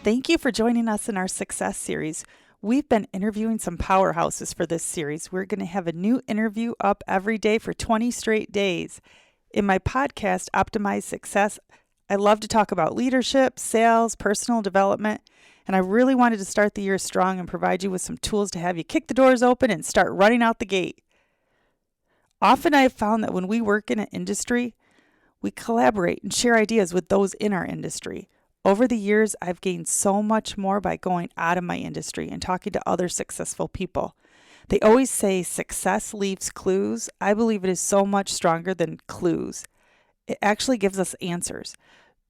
Thank you for joining us in our Success series. We've been interviewing some powerhouses for this series. We're going to have a new interview up every day for 20 straight days. In my podcast, Optimize Success, I love to talk about leadership, sales, personal development, and I really wanted to start the year strong and provide you with some tools to have you kick the doors open and start running out the gate. Often I have found that when we work in an industry, we collaborate and share ideas with those in our industry. Over the years, I've gained so much more by going out of my industry and talking to other successful people. They always say success leaves clues. I believe it is so much stronger than clues. It actually gives us answers.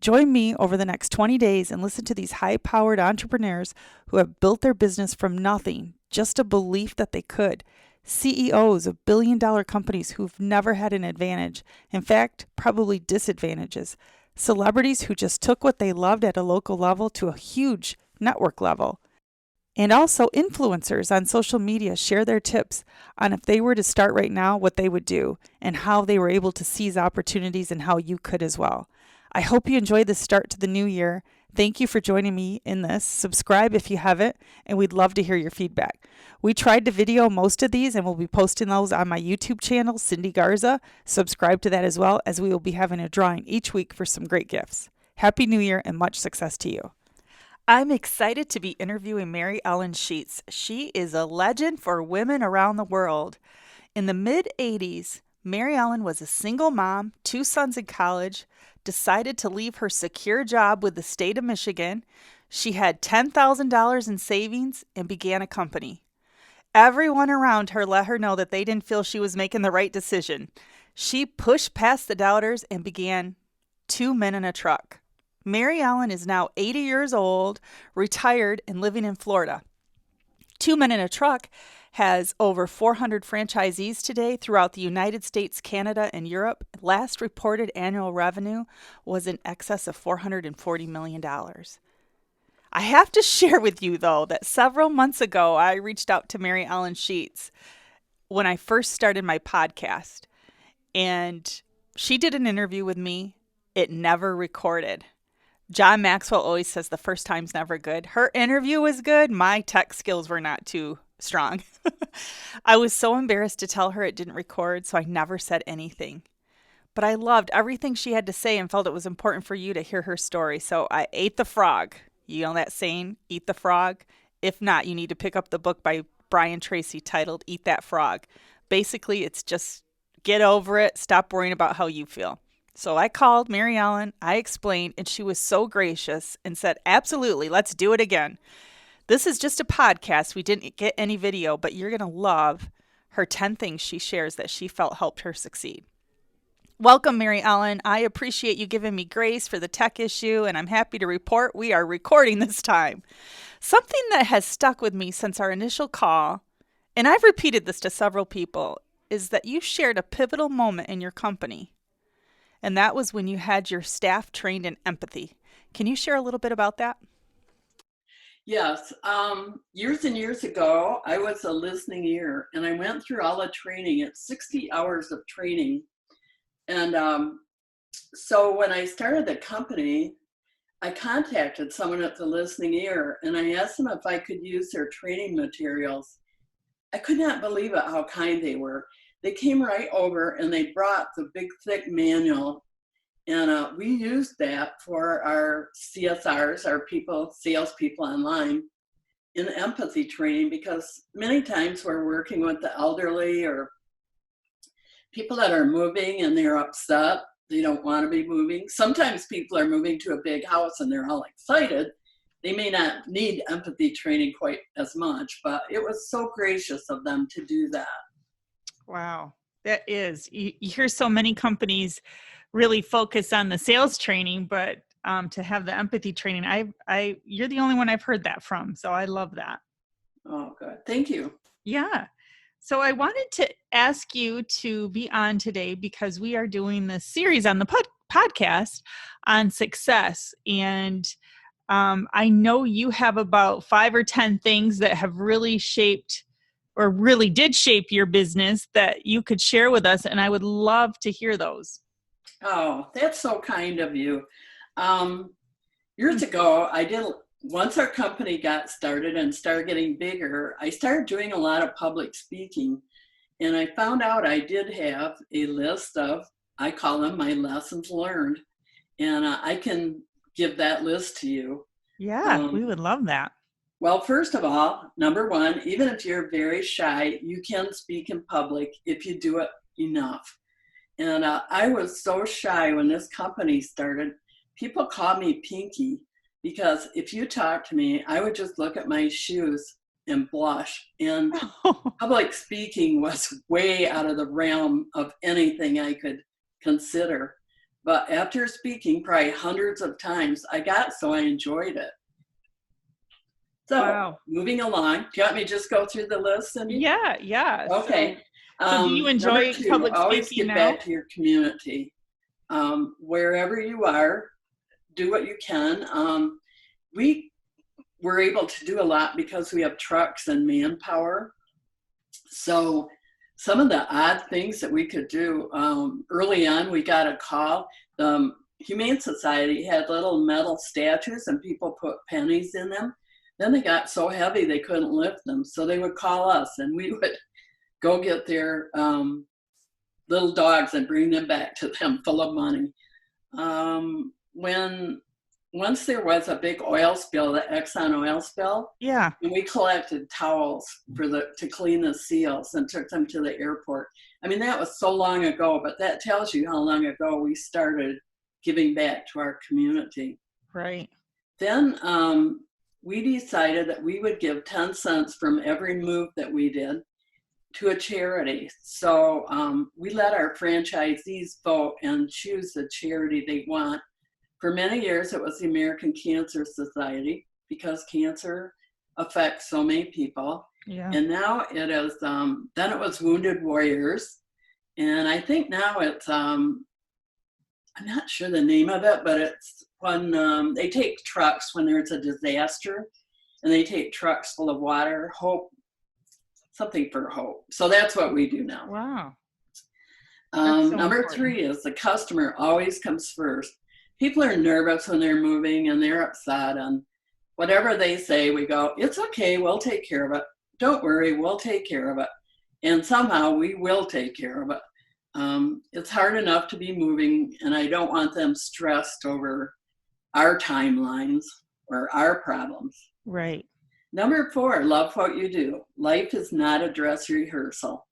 Join me over the next 20 days and listen to these high-powered entrepreneurs who have built their business from nothing, just a belief that they could. CEOs of billion-dollar companies who've never had an advantage. In fact, probably disadvantages. Celebrities who just took what they loved at a local level to a huge network level. And also influencers on social media share their tips on if they were to start right now, what they would do and how they were able to seize opportunities and how you could as well. I hope you enjoyed the start to the new year. Thank you for joining me in this. Subscribe if you haven't, and we'd love to hear your feedback. We tried to video most of these, and we'll be posting those on my YouTube channel, Cindy Garza. Subscribe to that as well, as we will be having a drawing each week for some great gifts. Happy New Year and much success to you. I'm excited to be interviewing Mary Ellen Sheets. She is a legend for women around the world. In the mid-'80s, Mary Ellen was a single mom, 2 sons in college, decided to leave her secure job with the state of Michigan. She had $10,000 in savings and began a company. Everyone around her let her know that they didn't feel she was making the right decision. She pushed past the doubters and began 2 Men in a Truck. Mary Ellen is now 80 years old, retired, and living in Florida. 2 Men in a Truck has over 400 franchisees today throughout the United States, Canada, and Europe. Last reported annual revenue was in excess of $440 million. I have to share with you, though, that several months ago, I reached out to Mary Ellen Sheets when I first started my podcast, and she did an interview with me. It never recorded. John Maxwell always says the first time's never good. Her interview was good. My tech skills were not too strong. I was so embarrassed to tell her it didn't record, so I never said anything. But I loved everything she had to say and felt it was important for you to hear her story. So I ate the frog. You know that saying, eat the frog? If not, you need to pick up the book by Brian Tracy titled Eat That Frog. Basically, it's just get over it. Stop worrying about how you feel. So I called Mary Ellen, I explained, and she was so gracious and said, absolutely, let's do it again. This is just a podcast. We didn't get any video, but you're going to love her 10 things she shares that she felt helped her succeed. Welcome, Mary Ellen. I appreciate you giving me grace for the tech issue, and I'm happy to report we are recording this time. Something that has stuck with me since our initial call, and I've repeated this to several people, is that you shared a pivotal moment in your company, and that was when you had your staff trained in empathy. Can you share a little bit about that? Yes. Years and years ago, I was a listening ear, and I went through all the training. It's 60 hours of training. And so when I started the company, I contacted someone at the listening ear, and I asked them if I could use their training materials. I could not believe it, how kind they were. They came right over, and they brought the big, thick manual. And we used that for our CSRs, our salespeople online, in empathy training, because many times we're working with the elderly or people that are moving and they're upset. They don't want to be moving. Sometimes people are moving to a big house and they're all excited. They may not need empathy training quite as much, but it was so gracious of them to do that. Wow, that is. You hear so many companies really focus on the sales training, but to have the empathy training, you're the only one I've heard that from. So I love that. Oh, good. Thank you. Yeah. So I wanted to ask you to be on today because we are doing this series on the podcast on success. And I know you have about 5 or 10 things that have really shaped or really did shape your business that you could share with us. And I would love to hear those. Oh, that's so kind of you. Um, Years ago, once our company got started and started getting bigger, I started doing a lot of public speaking. And I found out I did have a list of, I call them my lessons learned. And I can give that list to you. Yeah, we Um, would love that. well, first of all, number one, even if you're very shy, you can speak in public if you do it enough. And I was so shy when this company started. People called me Pinky because if you talk to me, I would just look at my shoes and blush. And public speaking was way out of the realm of anything I could consider. But after speaking probably hundreds of times, I got so I enjoyed it. So Wow. moving along, do you want me to just go through the list, Cindy? Yeah, yeah. Okay. So do you Number enjoy two, public always speaking give now? back to your community. Wherever you are, do what you can. We were able to do a lot because we have trucks and manpower. So some of the odd things that we could do, early on, we got a call. The Humane Society had little metal statues and people put pennies in them. Then they got so heavy they couldn't lift them. So they would call us and we would go get their little dogs and bring them back to them full of money. When once there was a big oil spill, the Exxon oil spill, Yeah. and we collected towels to clean the seals and took them to the airport. I mean, that was so long ago, but that tells you how long ago we started giving back to our community. Right. Then we decided that we would give 10 cents from every move that we did to a charity. So we let our franchisees vote and choose the charity they want. For many years, it was the American Cancer Society because cancer affects so many people. Yeah. And now it is, then it was Wounded Warriors. And I think now it's, I'm not sure the name of it, but it's when they take trucks when there's a disaster and they take trucks full of water, hope, something for hope. So that's what we do now. Wow. So Number important. 3 is the customer always comes first. People are nervous when they're moving and they're upset, and whatever they say, we go, it's okay, we'll take care of it. Don't worry, we'll take care of it. And somehow we will take care of it. It's hard enough to be moving, and I don't want them stressed over our timelines or our problems. Right. Number 4, love what you do. Life is not a dress rehearsal.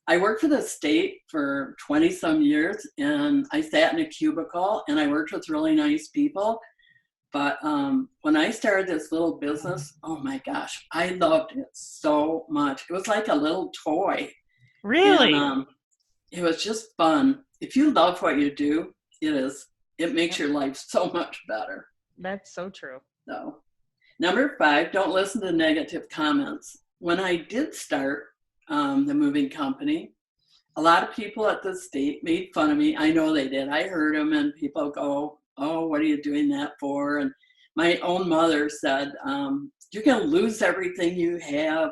I worked for the state for 20 some years, and I sat in a cubicle and I worked with really nice people. But when I started this little business, oh my gosh, I loved it so much. It was like a little toy. Really? And it was just fun. If you love what you do, it makes your life so much better. That's so true. So, number 5, don't listen to negative comments. When I did start the moving company, a lot of people at the state made fun of me. I know they did. I heard them, and people go, oh, what are you doing that for? And my own mother said, you're going to lose everything you have.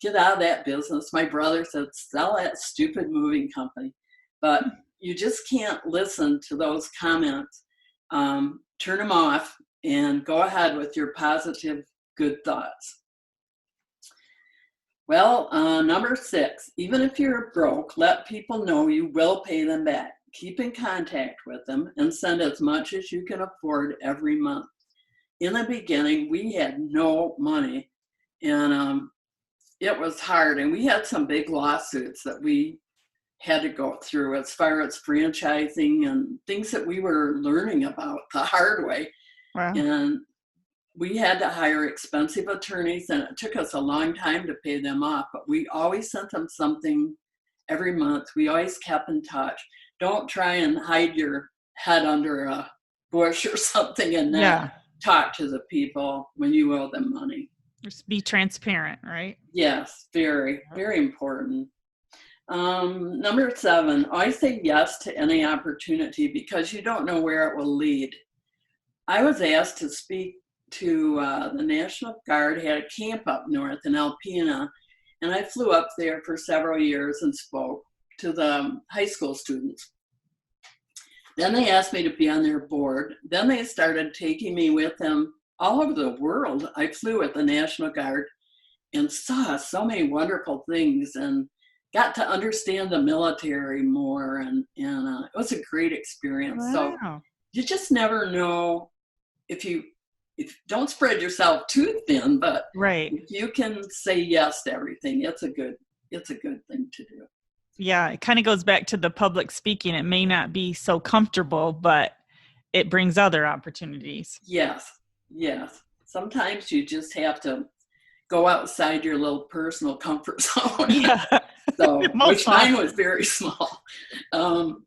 Get out of that business. My brother said, sell that stupid moving company. But you just can't listen to those comments. Turn them off and go ahead with your positive, good thoughts. Well, number 6, even if you're broke, let people know you will pay them back. Keep in contact with them and send as much as you can afford every month. In the beginning, we had no money, and it was hard. And we had some big lawsuits that we had to go through as far as franchising and things that we were learning about the hard way. Wow. And we had to hire expensive attorneys, and it took us a long time to pay them off, but we always sent them something every month. We always kept in touch. Don't try and hide your head under a bush or something and not talk to the people when you owe them money. Just be transparent, right? Yes, very, very important. Number 7, always say yes to any opportunity because you don't know where it will lead. I was asked to speak to the National Guard, had a camp up north in Alpena, and I flew up there for several years and spoke to the high school students. Then they asked me to be on their board. Then they started taking me with them all over the world. I flew with the National Guard and saw so many wonderful things and got to understand the military more. And it was a great experience. So Wow. you just never know if don't spread yourself too thin, but Right. if you can say yes to everything, it's a good thing to do. Yeah, it kind of goes back to the public speaking. It may not be so comfortable, but it brings other opportunities. Yes, yes. Sometimes you just have to go outside your little personal comfort zone. Yeah. So, which Most mine was often. very small. Um,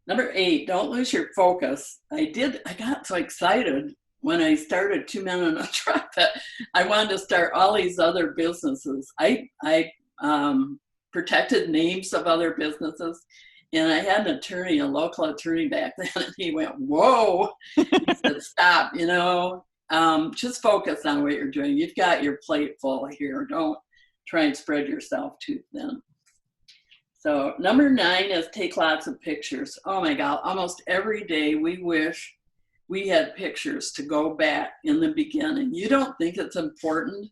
Number 8, don't lose your focus. I got so excited when I started Two Men in a Truck that I wanted to start all these other businesses. I protected names of other businesses, and I had an attorney, a local attorney back then, and he went, "Whoa!" He said, "Stop, just focus on what you're doing. You've got your plate full here. Don't try and spread yourself too thin." So number 9 is take lots of pictures. Oh my God, almost every day we wish we had pictures to go back in the beginning. You don't think it's important,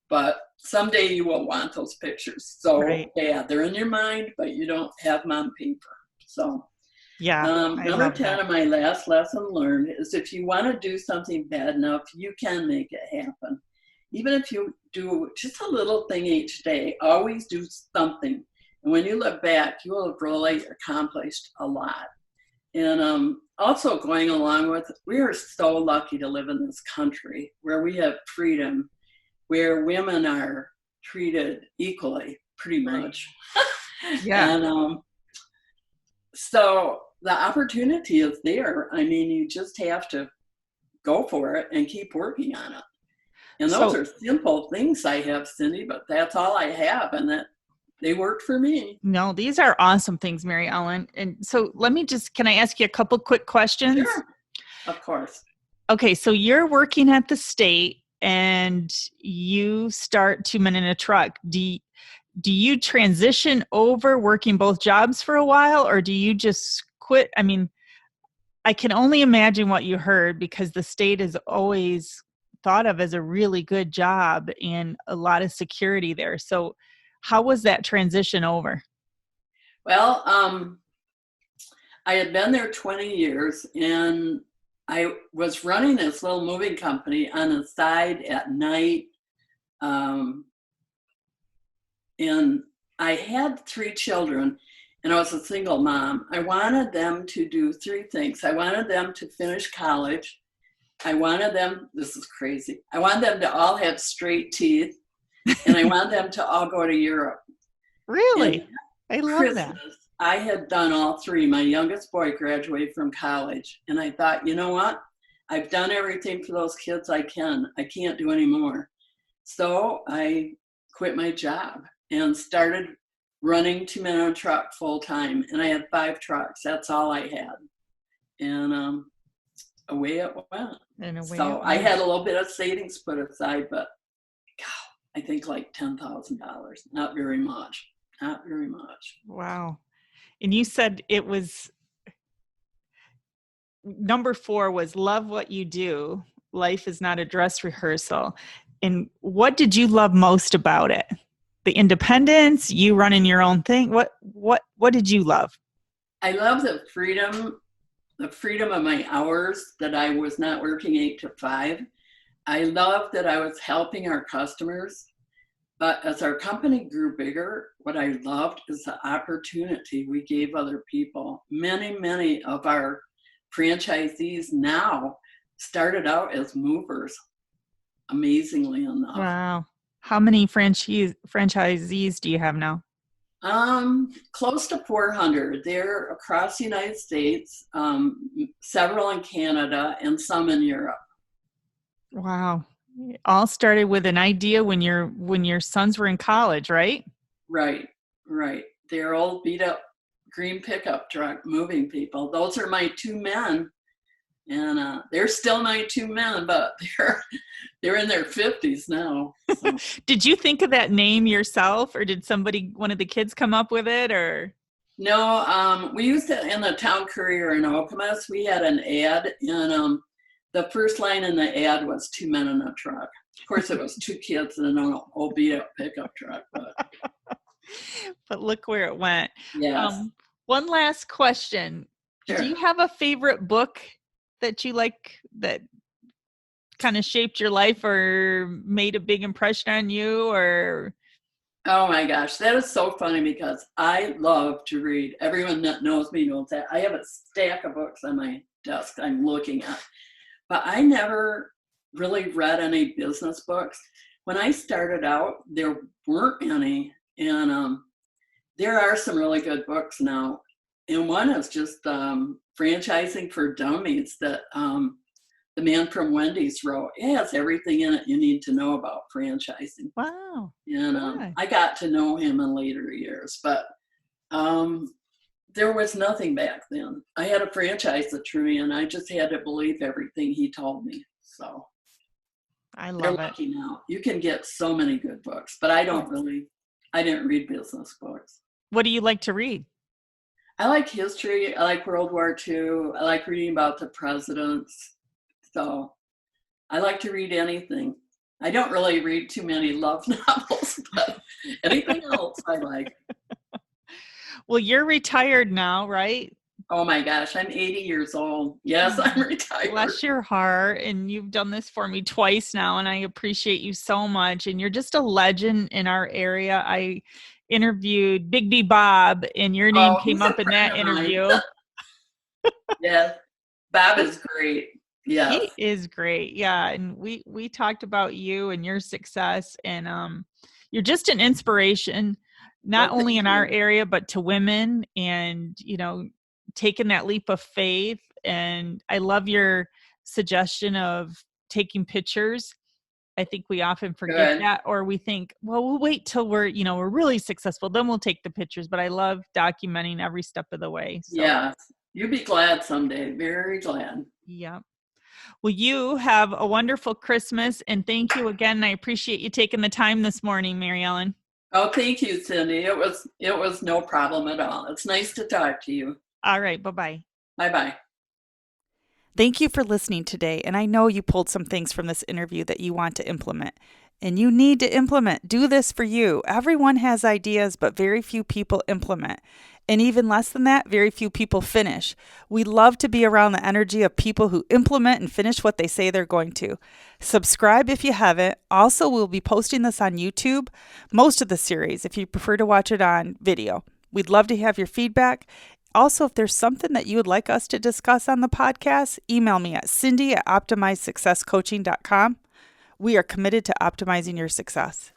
but someday you will want those pictures. So Right. yeah, they're in your mind, but you don't have them on paper. So Yeah, I number love 10 that. of my last lesson learned is if you want to do something bad enough, you can make it happen. Even if you do just a little thing each day, always do something. And when you look back, you will have really accomplished a lot. And also going along with, we are so lucky to live in this country where we have freedom, where women are treated equally, pretty Right. much. Yeah. And so the opportunity is there. I mean, you just have to go for it and keep working on it. And those So, are simple things I have, Cindy, but that's all I have. And that they worked for me. no, these are awesome things, Mary Ellen. And so can I ask you a couple quick questions? Sure, of course. Okay, so you're working at the state and you start Two Men in a Truck. Do you transition over working both jobs for a while, or do you just quit? I mean, I can only imagine what you heard, because the state is always thought of as a really good job and a lot of security there. So how was that transition over? Well, I had been there 20 years and I was running this little moving company on the side at night. Um, and I had 3 children and I was a single mom. I wanted them to do 3 things. I wanted them to finish college. This is crazy. I wanted them to all have straight teeth, and I wanted them to all go to Europe. And Really? I love that. Christmas, I had done all 3. My youngest boy graduated from college, and I thought, you know what? I've done everything for those kids I can. I can't do any more. So I quit my job and started running Two Men on a Truck full time. And I had 5 trucks. That's all I had. And away it went. In a way So it I went. had a little bit of savings put aside, but God, I think like $10,000. Not very much. Not very much. Wow. And you said it was number 4 was love what you do. Life is not a dress rehearsal. And what did you love most about it? The independence, you running your own thing. What did you love? I love the freedom of my hours, that I was not working 8 to 5. I love that I was helping our customers. But as our company grew bigger, what I loved is the opportunity we gave other people. Many of our franchisees now started out as movers, amazingly enough. Wow. How many franchisees do you have now? Close to 400. They're across the United States, several in Canada, and some in Europe. Wow. It all started with an idea when your sons were in college, right? Right, right. They're old beat up green pickup truck moving people. Those are my 2 men, and they're still my 2 men, but they're in their 50s now. So. Did you think of that name yourself, or did one of the kids come up with it, or? No, we used to, in the town courier in Okemos, we had an ad, and the first line in the ad was two men in a truck. Of course, it was two kids in an old beat up pickup truck, but But look where it went. yes, One last question. Do sure. you have a favorite book that you like that kind of shaped your life or made a big impression on you? Or Oh my gosh, that is so funny because I love to read. Everyone that knows me knows that. I have a stack of books on my desk I'm looking at, but I never really read any business books. When I started out, there weren't any, and there are some really good books now. And one is just franchising for dummies that the man from Wendy's wrote. It has everything in it you need to know about franchising. wow. And Good. I got to know him in later years, but um, there was nothing back then. I had a franchise attorney, and I just had to believe everything he told me. So I they're love it. lucky now. You can get so many good books, but I didn't read business books. What do you like to read? I like history. I like World War II. I like reading about the presidents. So I like to read anything. I don't really read too many love novels, but anything else I like. Well, you're retired now, right? Oh my gosh, I'm 80 years old. Yes, I'm retired. Bless your heart. And you've done this for me twice now, and I appreciate you so much. And you're just a legend in our area. I interviewed Big B Bob, and your name Oh, came he's a up in friend that of mine. interview. Yes, Bob is great. Yes, He is great. Yeah, and we talked about you and your success, and you're just an inspiration, not well, only thank in our you. area but to women, and taking that leap of faith. And I love your suggestion of taking pictures. I think we often forget Good. that, or we think, well, we'll wait till we're really successful, then we'll take the pictures. But I love documenting every step of the way. So, Yes, you'll be glad someday. Very glad. yeah. Well, you have a wonderful Christmas, and thank you again. I appreciate you taking the time this morning, Mary Ellen. Oh, thank you, Cindy. It was no problem at all. It's nice to talk to you. All right, bye-bye. Bye bye. Thank you for listening today, and I know you pulled some things from this interview that you want to implement. And you need to implement. Do this for you. Everyone has ideas, but very few people implement. And even less than that, very few people finish. We love to be around the energy of people who implement and finish what they say they're going to. Subscribe if you haven't. Also, we'll be posting this on YouTube, most of the series, if you prefer to watch it on video. We'd love to have your feedback. Also, if there's something that you would like us to discuss on the podcast, email me at cindy@optimizesuccesscoaching.com. We are committed to optimizing your success.